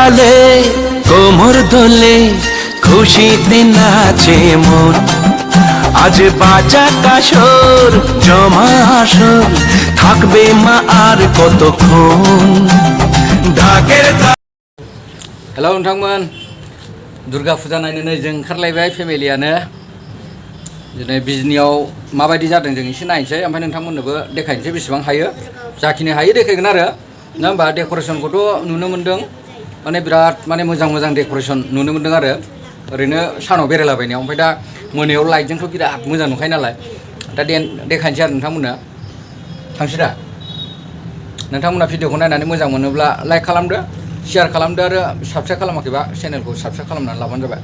তালে কোমর দোলে খুশিতে নাচে মন আজ বাজা কাসর জমা আসর থাকবে মা আর কতক্ষণ ঢাকের हेलौ नोंथांमोन दुर्गा फुजा नायनो जों ओंखारलायबाय फेमिलियानो दिनै बिजनियाव माबायदि जादों जों एसे नायनोसै ओमफ्राय नोंथांमोननोबो देखायनोसै बेसेबां हायो जाखिनि हायो देखायगोन आरो नङा होमबा डेक'रेसनखौथ' नुनो मोन्दों माने बिराद माने मोजां डेक'रेसन नुनो मोन्दों आरो ओरैनो सानाव बेरायलाबायनायाव ओमफ्राय दा मोनायाव लाइटजोंथ' बिराद मोजां नुखायो नालाय दा देखायनोसै आरो नोंथांमोननो थांसै दा नोंथांमोना भिडिअखौ नायनानै मोजां मोनोब्ला लाइक खालामदो शेयार खालामदो आरो साबस्क्राइब खालामाखैबा चेनेलखौ साबस्क्राइब खालामनानै लाबानो जाबाय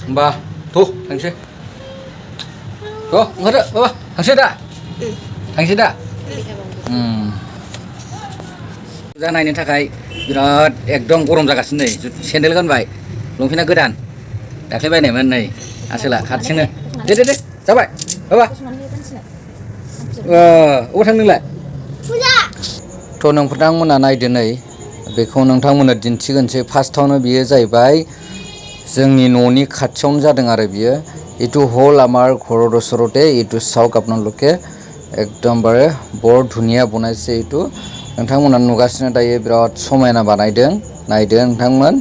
होमबा थ' थांसै थ' ओंखारदो बाबा थांसै दा फुजा नायनो थाखाय बिराद एकदम गरम जागासिनो नै सेन्देल गानबाय लंपेन्टआ गोदान दाख्लै बायनायमोन नै आसोला खाथिनो दे जाबाय बाबा अबाव थांनो नोंलाय थ' नोंथांमोना नायदो नै बेखौ नोंथांमोना दिन्थिगोनसै फार्स्टआवनो बियो जाहैबाय जोंनि न'नि खाथियावनो जादों आरो बियो इटु हल आमार घৰৰ ওচৰতে इटु চাওক আপোনালোকে एकदमबारे বৰ ধুনীয়া বনাইছে इटु नोंथांमोना नुगासिनो दायो बिराद समायना बानायदों नायदो नोंथांमोन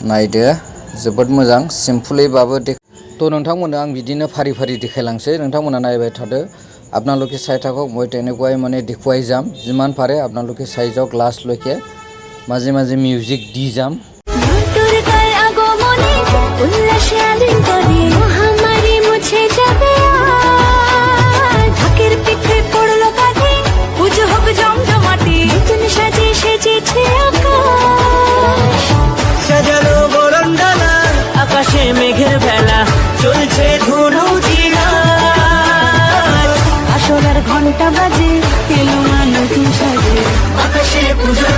नायदो जोबोद मोजां सिम्पलैबाबो थ' नोंथांमोननो आं बिदिनो फारि फारि देखायलांसै नोंथांमोना नायबाय थादो আপোনালোকে চাই থাকক মই তেনেকুৱাই মানে দেখুৱাই যাম যিমান পাৰে আপোনালোকে চাই যাওক লাষ্টলৈকে মাজে মাজে মিউজিক দি যাম আকাশে মেঘের বেলা চলছে ধুনু আসলার ঘন্টা বাজে এলো না নতুন সাজে আকাশে পুজোর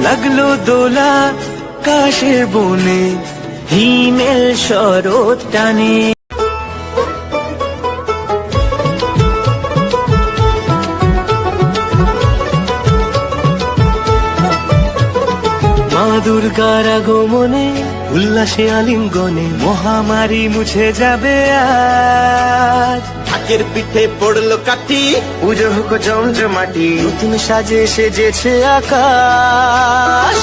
লাগলো দোলা কাশের বনে হিমেল শরৎ টানে মা দুর্গার আগমনে উল্লাসে আলিঙ্গনে মহামারী মুছে যাবে আজ ঢাকের পিঠে পড়লো কাঠি পুজো হোক জমজমাটি নতুন সাজে সেজেছে আকাশ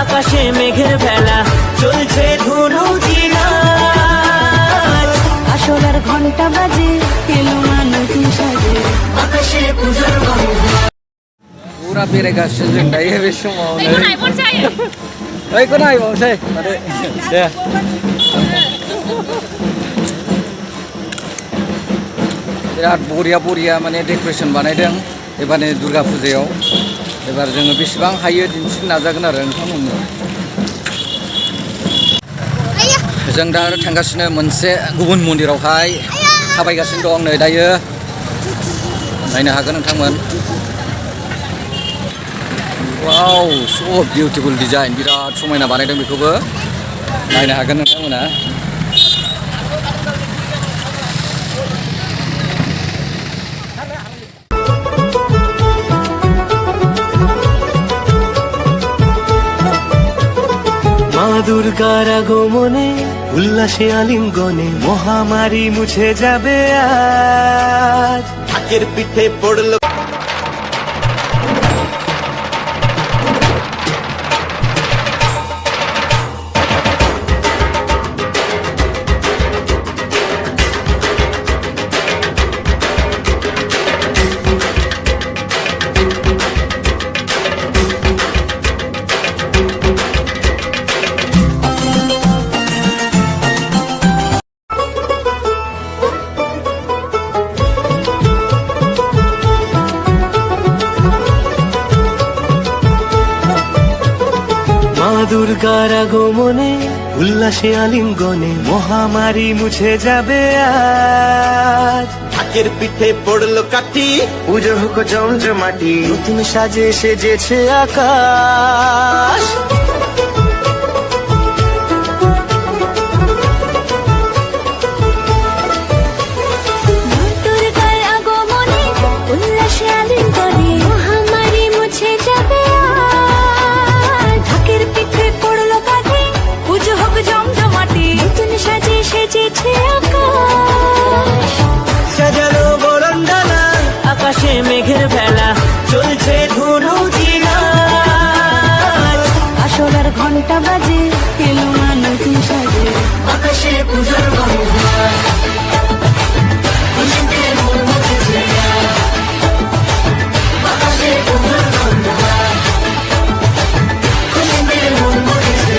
আকাশে মেঘের ভেলা চলছে ধুনু আসলার ঘন্টা বাজে এলো না নতুন সাজে আকাশে পুজোর पुरा बेरायगासिनो जों दायो बे समाव ओइखौ नायबावसै दे बिराद बरिया माने डेक'रेसन बानायदों एबारनि दुर्गा फुजायाव एबार जोङो बेसेबां हायो दिन्थिनो नाजागोन आरो नोंथांमोननो जों दा थांगासिनो मोनसे गुबुन मन्दिरावहाय थाबायगासिनो दं नै दायो नायनो हागोन नोंथांमोन वाव स' बिउटिफुल डिजाइन बिराद समायना बानायदों बेखौबो नायनो हागोन नोंथांमोना মা দুর্গার আগমনে উল্লাসে আলিঙ্গনে মহামারী মুছে যাবে আজ ঢাকের পিঠে পড়লো দুর্গার আগমনে উল্লাসে আলিঙ্গনে মহামারী মুছে যাবে আজ। ঢাকের পিঠে পড়লো কাঠি, পুজো হোক জমজমাটি, নতুন সাজে সেজেছে আকাশ। দুর্গার আগমনে উল্লাসে আলিঙ্গনে মহামারী মুছে যাবে আজ। ঢাকের পিঠে পড়লো কাঠি, পুজো হোক জমজমাটি, নতুন সাজে সেজেছে আকাশ। সাজানো বরণডালা, আকাশে মেঘের ভেলা, চলছে ধনুচি নাচ। আসলার ঘন্টা বাজে এলো মা নতুন সাজে, আকাশে পূজার বন্দনা। খুশিতে মন মুখেছে আজ, আকাশে পূজার বন্দনা। খুশিতে মন মুখেছে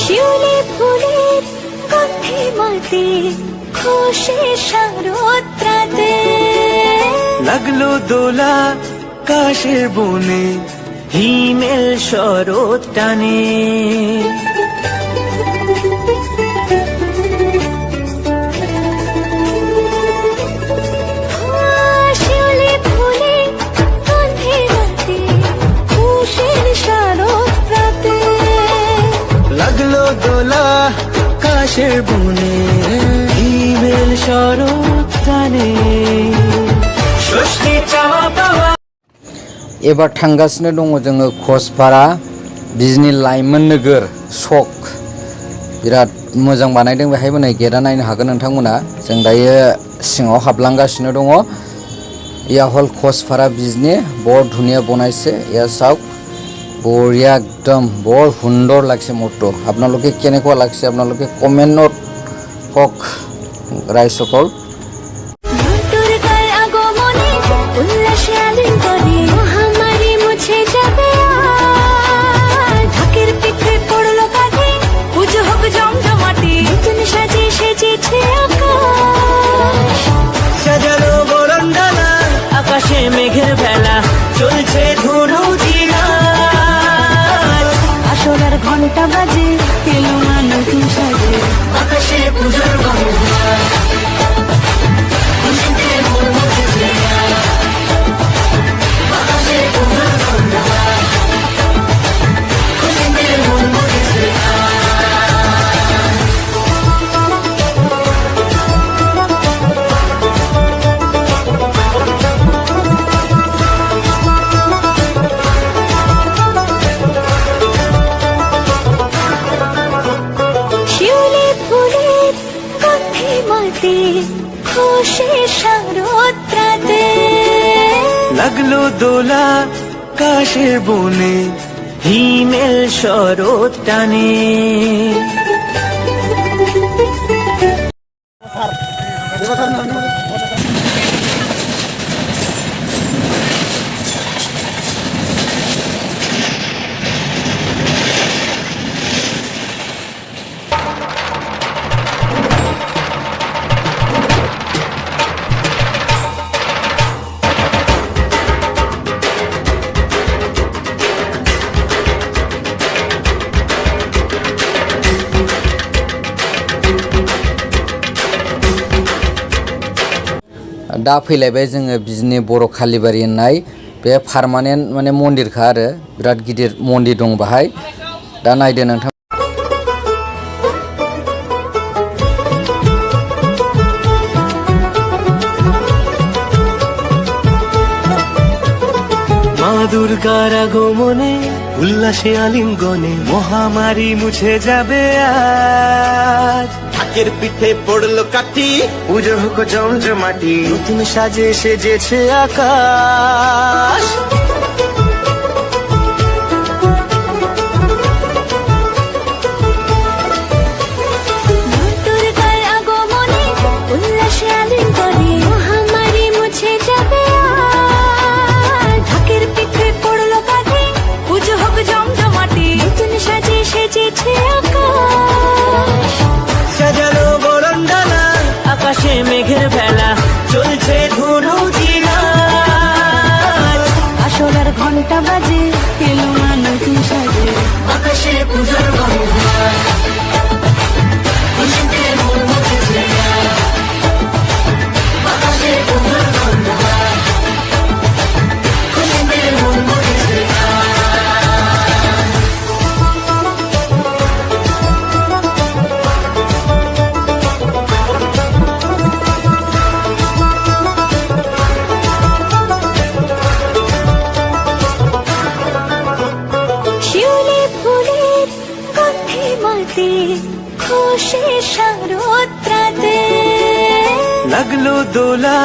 শিউলি ফুলের গন্ধে মাতে খুশি শারদরাতে। লাগলো দোলা কাশের বনে, হিমেল শরৎ টানে। শিউলি ফুলের গন্ধে মাতে খুশির শারদরাতে। লাগলো দোলা কাশের বনে, হিমেল শরৎ টানে। ষষ্ঠী চাওয়া পাওয়া एबार थांगासिनो दङ जोङो खसपारा बिजनि लाइमोन नोगोर सक बिराद मोजां बानायदों बेहायबो नै गेटआ नायनो हागोन नोंथांमोना। जों दायो सिङाव हाबलांगासिनो दङ। ইয়া হল খসপারা বিজনি, বৰ ধুনীয়া বনাইছে ইয়া চাওক, বঢ়িয়া একদম বৰ সুন্দৰ লাগিছে মোৰটো। আপোনালোকে কেনেকুৱা লাগিছে আপোনালোকে কমেণ্টত কওক ৰাইজসকল। দুর্গার আগমনে উল্লাসে আলিঙ্গনে মহামারী মুছে যাবে আজ। ঢাকের পিঠে পড়লো কাঠি, পুজো হোক জমজমাটি, নতুন সাজে সেজেছে আকাশ। সাজানো বরণডালা, আকাশে মেঘের ভেলা, চলছে ধনুচি নাচ। আসলার ঘন্টা বাজে এলো মা নতুন সাজে, আকাশে পূজার বন্দনা। খুশিতে মন মুখেছে আজ, আকাশে পূজার বন্দনা। খুশিতে মন মুখেছে শিউলি ফুলের গন্ধে মাতে খুশি শারদরাতে। লাগলো দোলা কাশের বনে, হিমেল শরৎ টানে। दा फैलायबाय जोङो बिजनि बर' कालिबारि होननाय बे पार्मानेन्ट माने मन्दिरखा आरो बिराद गिदिर मन्दिर दं बाहाय। दा नायदो नोंथां। মা দুর্গার আগমনে উল্লাসে আলিঙ্গনে মহামারী মুছে যাবে আজ। ঢাকের পিঠে পড়লো কাঠি, পুজো হোক জমজমাটি, নতুন সাজে সেজেছে আকাশ। দুর্গার আগমনে উল্লাসে আলিঙ্গনে মহামারী মুছে যাবে আজ। ঢাকের পিঠে পড়লো কাঠি, পুজো হোক জমজমাটি, খুশি শারদরাতে লাগলো দোলা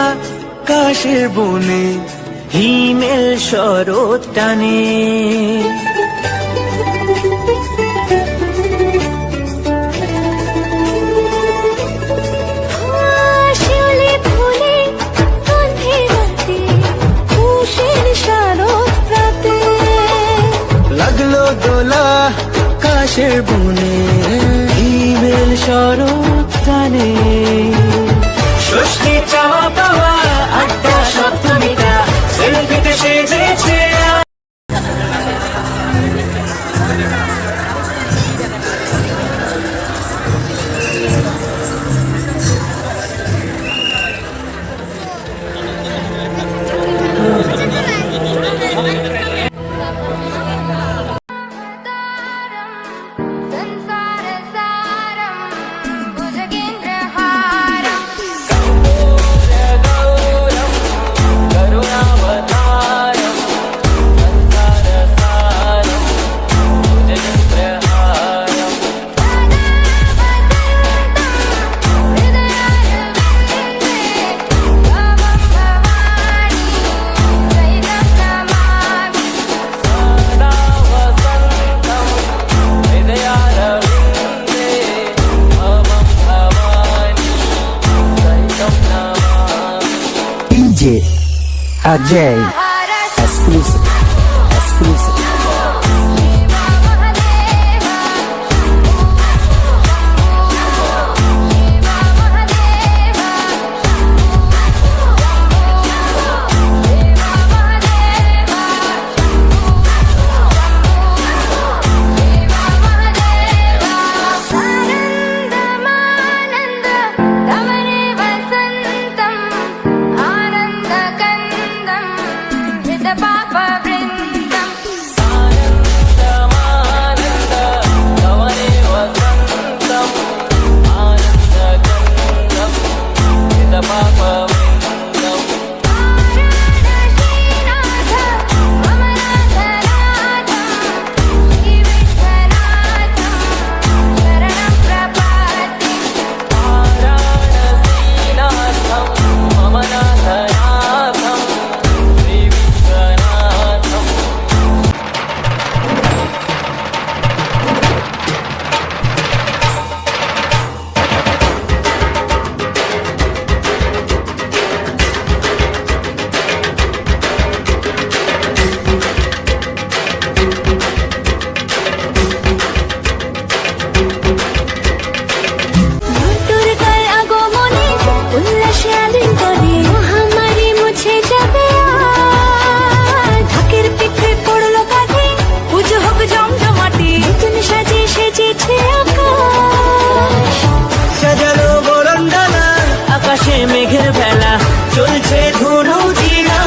কাশের বনে হিমেল শরৎ টানে শিউলি ফুলে গন্ধে রাতে খুশির শারদরাতে লাগলো দোলা কাশের বনে হিমেল শরৎ টানে ষষ্ঠী চাওয়া পাওয়া আড্ডা সপ্তমীটা সেলফিতে সেজেছে DJ Ajay exclusive. দুর্গার আগমনে উল্লাসে আলিঙ্গনে মহামারী মুছে যাবে আর। ঢাকের পিঠে পড়লো কাঁধে পুজো হোক জমজমাটি নতুন সাজে সেজেছে আকাশ সাজানো বরণডালা আকাশে মেঘের বেলা চলছে ধনু জিনা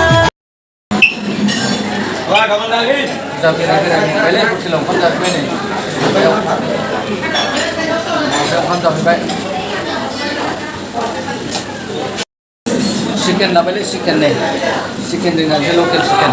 Tapi balik aku silang kan tak ni. Kan tak baik. Chicken dah balik chicken ni. Chicken dengan local chicken.